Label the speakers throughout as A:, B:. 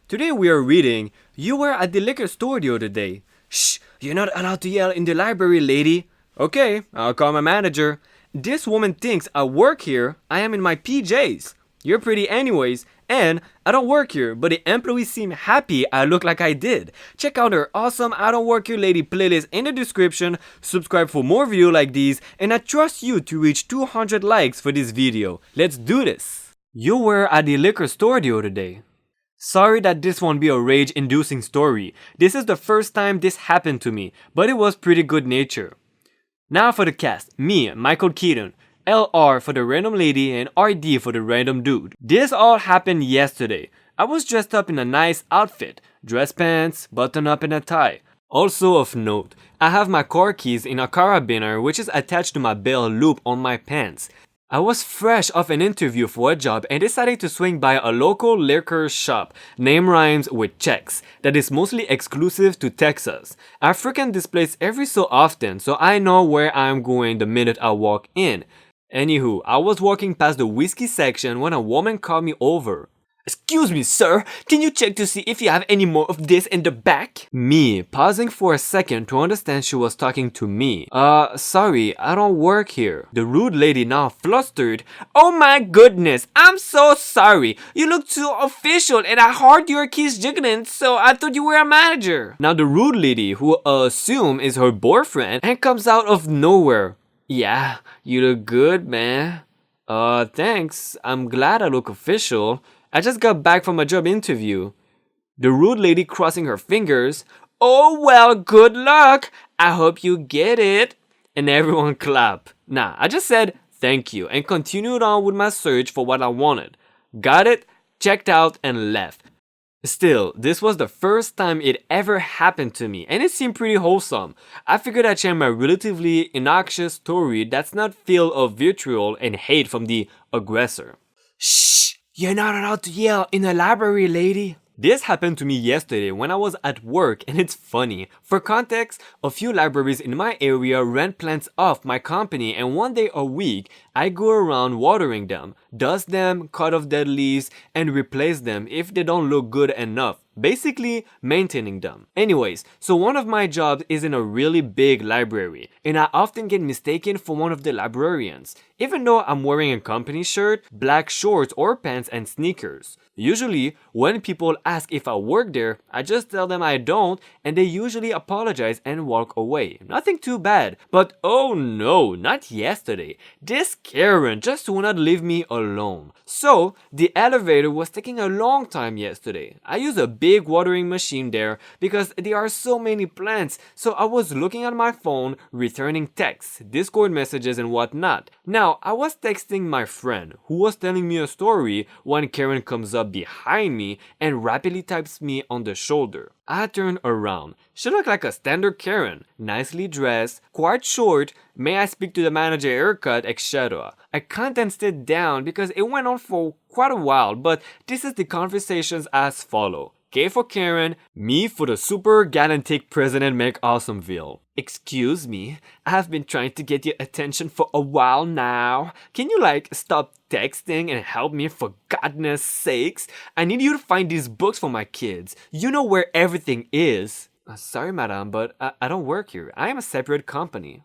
A: Today we are reading, "You were at the liquor store the other day." "Shh, you're not allowed to yell in the library, lady." "Okay, I'll call my manager." "This woman thinks I work here. I am in my PJs." "You're pretty anyways, and I don't work here, but the employees seem happy I look like I did." Check out our awesome "I Don't Work Here Lady" playlist in the description, subscribe for more videos like these, and I trust you to reach 200 likes for this video. Let's do this! You were at the liquor store the other day. Sorry that this won't be a rage-inducing story. This is the first time this happened to me, but it was pretty good nature. Now for the cast. Me, Michael Keaton. LR for the random lady and RD for the random dude. This all happened yesterday. I was dressed up in a nice outfit. Dress pants, button up and a tie. Also of note, I have my car keys in a carabiner which is attached to my belt loop on my pants. I was fresh off an interview for a job and decided to swing by a local liquor shop, name rhymes with checks, that is mostly exclusive to Texas. I frequent this place every so often, so I know where I'm going the minute I walk in. Anywho, I was walking past the whiskey section when a woman called me over. "Excuse me, sir, can you check to see if you have any more of this in the back?" Me, pausing for a second to understand she was talking to me. Sorry, I don't work here." The rude lady, now flustered. "Oh my goodness, I'm so sorry. You look too official and I heard your keys jiggling, so I thought you were a manager." Now the rude lady, who I assume is her boyfriend, and comes out of nowhere. "Yeah, you look good, man." Thanks. I'm glad I look official. I just got back from a job interview." The rude lady crossing her fingers. "Oh well, good luck. I hope you get it." And everyone clapped. Nah, I just said thank you and continued on with my search for what I wanted. Got it, checked out, and left. Still, this was the first time it ever happened to me, and it seemed pretty wholesome. I figured I'd share my relatively innocuous story that's not filled of vitriol and hate from the aggressor. "Shh! You're not allowed to yell in the library, lady." This happened to me yesterday when I was at work, and it's funny. For context, a few libraries in my area rent plants off my company, and one day a week, I go around watering them, dust them, cut off dead leaves, and replace them if they don't look good enough. Basically, maintaining them. Anyways, so one of my jobs is in a really big library, and I often get mistaken for one of the librarians, even though I'm wearing a company shirt, black shorts or pants, and sneakers. Usually, when people ask if I work there, I just tell them I don't, and they usually apologize and walk away. Nothing too bad, but oh no, not yesterday. This Karen just would not leave me alone. So, the elevator was taking a long time yesterday. I use a big watering machine there because there are so many plants, so I was looking at my phone, returning texts, Discord messages and whatnot. Now, I was texting my friend, who was telling me a story, when Karen comes up behind me and rapidly taps me on the shoulder. I turned around. She looked like a standard Karen, nicely dressed, quite short, "May I speak to the manager, haircut, etc." I condensed it down because it went on for quite a while, but this is the conversations as follow. K for Karen, me for the super galactic President McAwesomeville. "Excuse me, I've been trying to get your attention for a while now. Can you stop texting and help me for goodness sakes? I need you to find these books for my kids. You know where everything is." "Sorry, madam, but I don't work here. I am a separate company."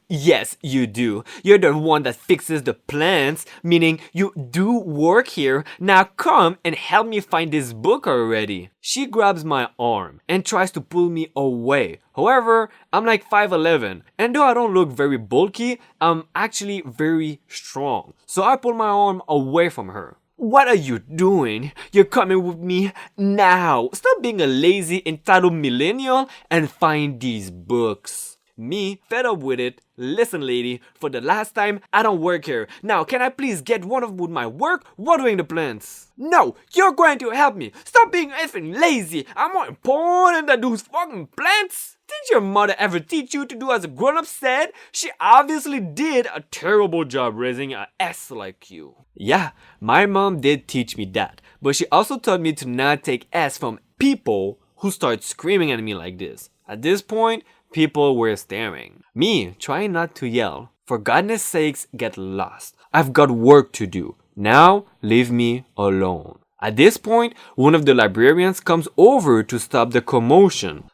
A: "Yes, you do. You're the one that fixes the plants, meaning you do work here. Now come and help me find this book already." She grabs my arm and tries to pull me away. However, I'm like 5'11", and though I don't look very bulky, I'm actually very strong. So I pull my arm away from her. "What are you doing? You're coming with me now. Stop being a lazy, entitled millennial and find these books." Me, fed up with it. "Listen, lady, for the last time, I don't work here. Now, can I please get one of with my work watering the plants?" "No, you're going to help me. Stop being effing lazy. I'm more important than those fucking plants." Did your mother ever teach you to do as a grown-up said? She obviously did a terrible job raising a S like you. Yeah, my mom did teach me that, but she also taught me to not take S from people who start screaming at me like this. At this point, people were staring. Me, trying not to yell. "For goodness sakes, get lost. I've got work to do. Now, leave me alone." At this point, one of the librarians comes over to stop the commotion.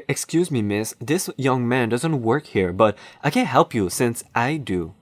A: Excuse me, miss, this young man doesn't work here, but I can help you since I do.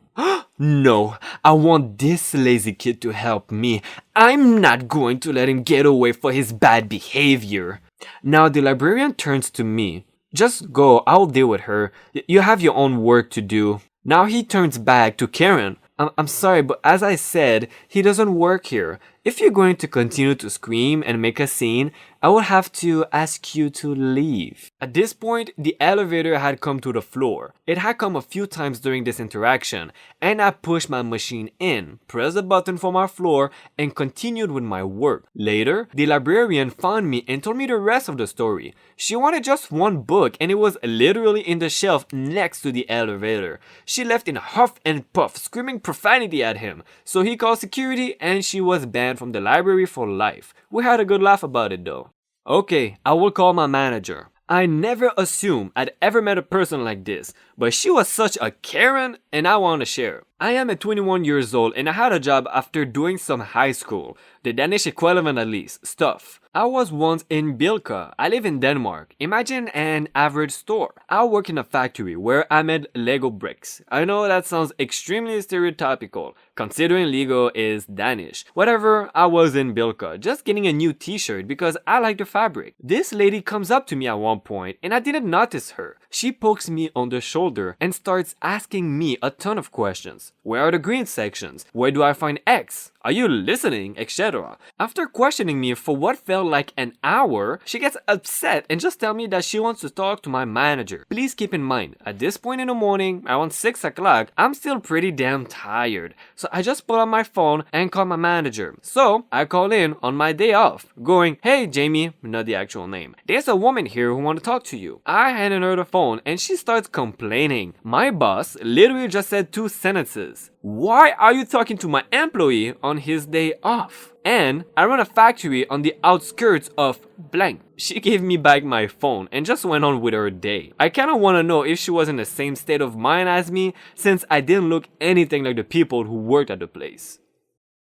A: No, I want this lazy kid to help me. I'm not going to let him get away for his bad behavior. Now the librarian turns to me. Just go, I'll deal with her. You have your own work to do. Now he turns back to Karen. I'm sorry, but as I said, he doesn't work here. If you're going to continue to scream and make a scene, I will have to ask you to leave. At this point, the elevator had come to the floor. It had come a few times during this interaction, and I pushed my machine in, pressed the button for my floor, and continued with my work. Later, the librarian found me and told me the rest of the story. She wanted just one book, and it was literally in the shelf next to the elevator. She left in a huff and puff, screaming profanity at him. So he called security, and she was banned from the library for life. We had a good laugh about it though. Okay, I will call my manager. I never assumed I'd ever met a person like this, but she was such a Karen and I want to share. I am at 21 years old and I had a job after doing some high school, the Danish equivalent at least, stuff. I was once in Bilka. I live in Denmark. Imagine an average store. I work in a factory where I made Lego bricks. I know that sounds extremely stereotypical, considering Lego is Danish. Whatever, I was in Bilka, just getting a new t-shirt because I like the fabric. This lady comes up to me at one point and I didn't notice her. She pokes me on the shoulder and starts asking me a ton of questions. Where are the green sections? Where do I find X? Are you listening? Etc. After questioning me for what felt like an hour, she gets upset and just tells me that she wants to talk to my manager. Please keep in mind, at this point in the morning, around 6 o'clock, I'm still pretty damn tired. So I just pull out my phone and call my manager. So I call in on my day off, going, "Hey Jamie," not the actual name, "there's a woman here who wants to talk to you." I handed her the phone and she starts complaining. My boss literally just said 2 sentences. "Why are you talking to my employee on his day off? And I run a factory on the outskirts of blank." She gave me back my phone and just went on with her day. I kinda wanna know if she was in the same state of mind as me, since I didn't look anything like the people who worked at the place.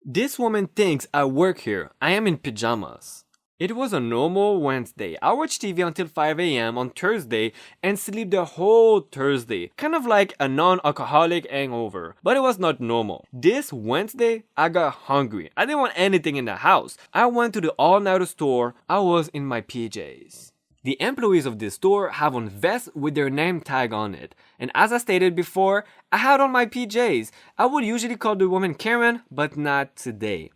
A: This woman thinks I work here. I am in pajamas. It was a normal Wednesday. I watched TV until 5 a.m. on Thursday and sleep the whole Thursday. Kind of like a non-alcoholic hangover. But it was not normal. This Wednesday, I got hungry. I didn't want anything in the house. I went to the all-nighter store. I was in my PJs. The employees of this store have on vests with their name tag on it. And as I stated before, I had on my PJs. I would usually call the woman Karen, but not today.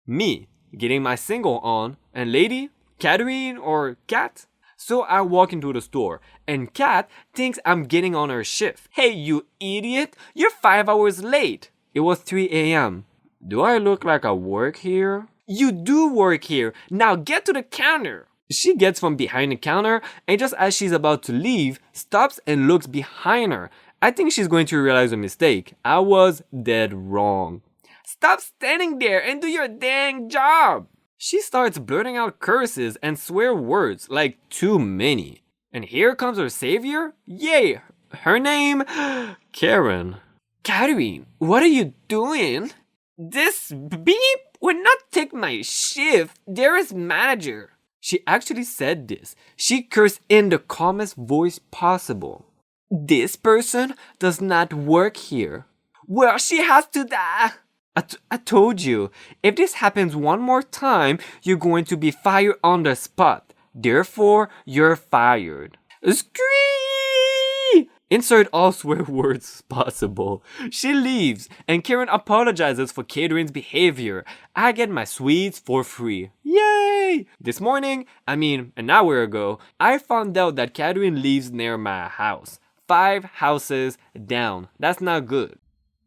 A: Me, getting my single on, and lady, Catherine or Kat? So I walk into the store, and Kat thinks I'm getting on her shift. "Hey you idiot, you're 5 hours late." It was 3 a.m. Do I look like I work here? "You do work here, now get to the counter." She gets from behind the counter, and just as she's about to leave, stops and looks behind her. I think she's going to realize a mistake. I was dead wrong. "Stop standing there and do your dang job." She starts blurting out curses and swear words, like too many. And here comes her savior? Yay! Her name? Karen. "Catherine, what are you doing?" "This beep will not take my shift. There is manager." She actually said this. She cursed in the calmest voice possible. "This person does not work here." "Well, she has to die." I told you, if this happens one more time, you're going to be fired on the spot. Therefore, you're fired. Scream! Insert all swear words possible. She leaves, and Karen apologizes for Catherine's behavior. I get my sweets for free. Yay! This morning, an hour ago, I found out that Catherine lives near my house. 5 houses down. That's not good.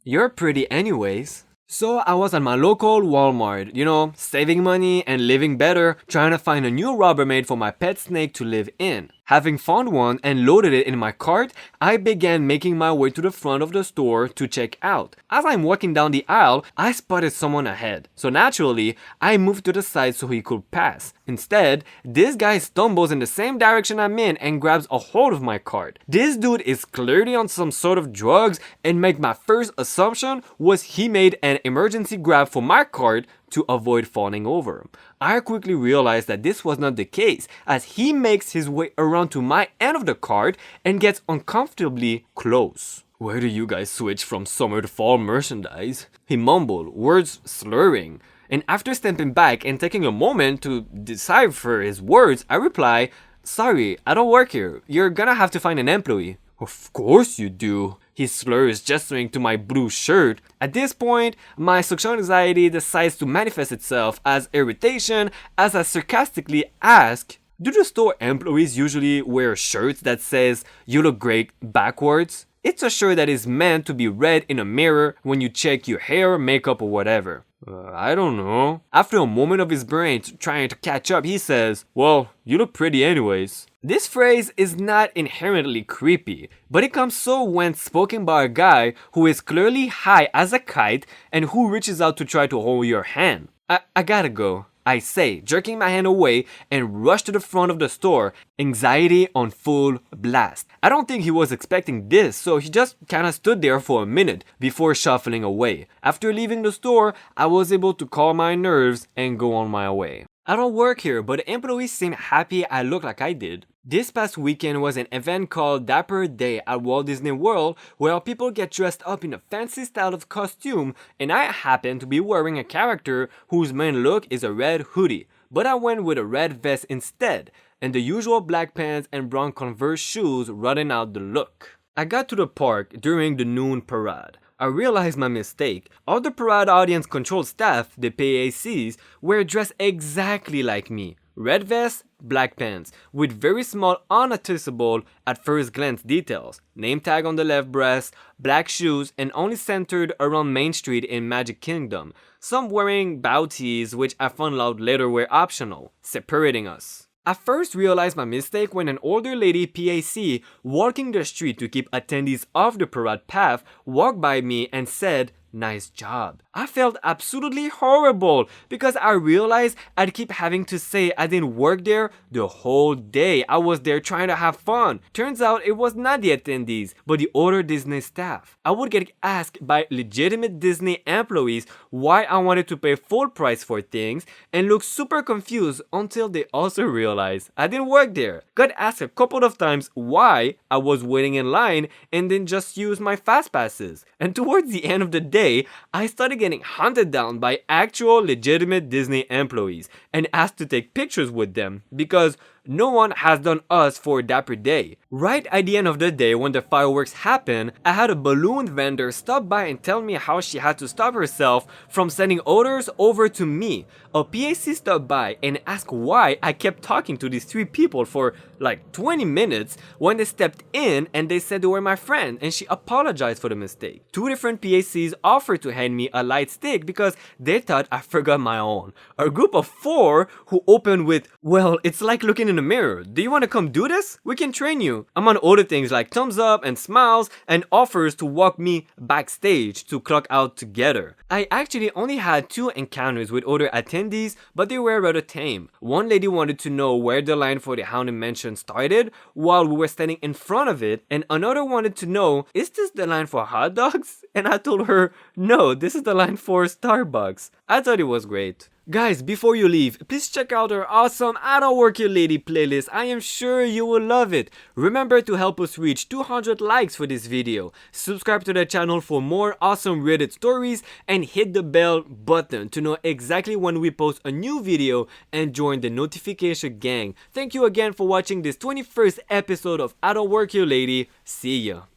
A: You're pretty anyways. So I was at my local Walmart, saving money and living better, trying to find a new Rubbermaid for my pet snake to live in. Having found one and loaded it in my cart, I began making my way to the front of the store to check out. As I'm walking down the aisle, I spotted someone ahead. So naturally, I moved to the side so he could pass. Instead, this guy stumbles in the same direction I'm in and grabs a hold of my cart. This dude is clearly on some sort of drugs, and my first assumption was he made an emergency grab for my cart to avoid falling over. I quickly realized that this was not the case, as he makes his way around to my end of the cart and gets uncomfortably close. "Where do you guys switch from summer to fall merchandise?" he mumbled, words slurring. And after stepping back and taking a moment to decipher his words, I reply, "Sorry, I don't work here. You're gonna have to find an employee." "Of course you do," he slurs, gesturing to my blue shirt. At this point, my social anxiety decides to manifest itself as irritation as I sarcastically ask, "Do the store employees usually wear shirts that says, 'You look great' backwards?" It's a shirt that is meant to be read in a mirror when you check your hair, makeup, or whatever. I don't know. After a moment of his brain trying to catch up, he says, "Well, you look pretty anyways." This phrase is not inherently creepy, but it comes so when spoken by a guy who is clearly high as a kite and who reaches out to try to hold your hand. I gotta go, I say, jerking my hand away and rush to the front of the store, anxiety on full blast. I don't think he was expecting this, so he just kinda stood there for a minute before shuffling away. After leaving the store, I was able to calm my nerves and go on my way. I don't work here, but the employees seem happy I look like I did. This past weekend was an event called Dapper Day at Walt Disney World, where people get dressed up in a fancy style of costume, and I happen to be wearing a character whose main look is a red hoodie, but I went with a red vest instead, and the usual black pants and brown Converse shoes rounding out the look. I got to the park during the noon parade. I realized my mistake. All the parade audience control staff, the PACs, were dressed exactly like me. Red vest, black pants, with very small unnoticeable at first glance details. Name tag on the left breast, black shoes, and only centered around Main Street in Magic Kingdom. Some wearing bow tees, which I found out later were optional, separating us. I first realized my mistake when an older lady PAC walking the street to keep attendees off the parade path walked by me and said, "Nice job." I felt absolutely horrible because I realized I'd keep having to say I didn't work there the whole day. I was there trying to have fun. Turns out it was not the attendees, but the older Disney staff. I would get asked by legitimate Disney employees why I wanted to pay full price for things and look super confused until they also realized I didn't work there. Got asked a couple of times why I was waiting in line and then just used my fast passes. And towards the end of the day, I started getting hunted down by actual legitimate Disney employees and asked to take pictures with them because no one has done us for Dapper Day. Right at the end of the day when the fireworks happened, I had a balloon vendor stop by and tell me how she had to stop herself from sending orders over to me. A PAC stopped by and asked why I kept talking to these three people for like 20 minutes when they stepped in and they said they were my friend, and she apologized for the mistake. Two different PACs offered to hand me a light stick because they thought I forgot my own. A group of 4 who opened with, "Well, it's like looking in a mirror. Do you want to come do this? We can train you." Among other things like thumbs up and smiles and offers to walk me backstage to clock out together. I actually only had 2 encounters with other attendees, but they were rather tame. One lady wanted to know where the line for the Haunted Mansion started while we were standing in front of it, and another wanted to know, "Is this the line for hot dogs?" And I told her, "No, this is the line for Starbucks." I thought it was great. Guys, before you leave, please check out our awesome I Don't Work Here Lady playlist. I am sure you will love it. Remember to help us reach 200 likes for this video. Subscribe to the channel for more awesome Reddit stories and hit the bell button to know exactly when we post a new video and join the notification gang. Thank you again for watching this 21st episode of I Don't Work Here Lady. See ya.